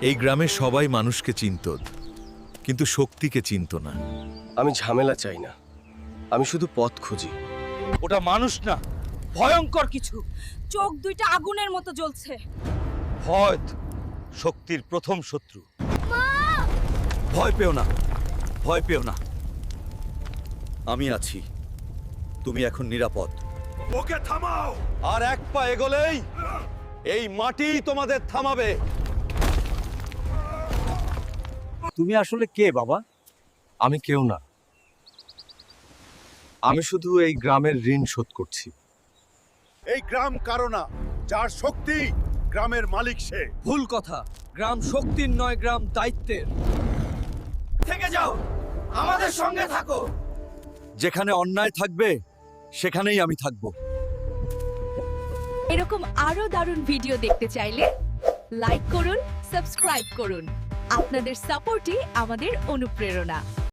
এই গ্রামে সবাই মানুষকে চিনত, কিন্তু শক্তিকে চিনত না। আমি ঝামেলা চাই না, আমি শুধু পথ খুঁজি। ওটা মানুষ না, ভয়ঙ্কর কিছু। চোখ দুইটা আগুনের মতো জ্বলছে। ভয় শক্তির প্রথম শত্রু। ভয় পেও না, ভয় পেও না, আমি আছি। তুমি এখন নিরাপদ। ওকে থামাও। আর এক পা এগোলেই এই মাটি তোমাদের থামাবে। তুমি আসলে কে বাবা? আমি কেউ না, আমি শুধু এই গ্রামের ঋণ শোধ করছি। এই গ্রাম কারো না, যার শক্তি গ্রামের মালিক সে। ভুল কথা, গ্রাম শক্তির নয়, গ্রাম দায়িত্বের। থেকে যাও, আমাদের সঙ্গে থাকো। যেখানে অন্যায় থাকবে সেখানেই আমি থাকব। এরকম আরো দারুণ ভিডিও দেখতে চাইলে লাইক করুন, সাবস্ক্রাইব করুন। আপনাদের সাপোর্টই আমাদের অনুপ্রেরণা।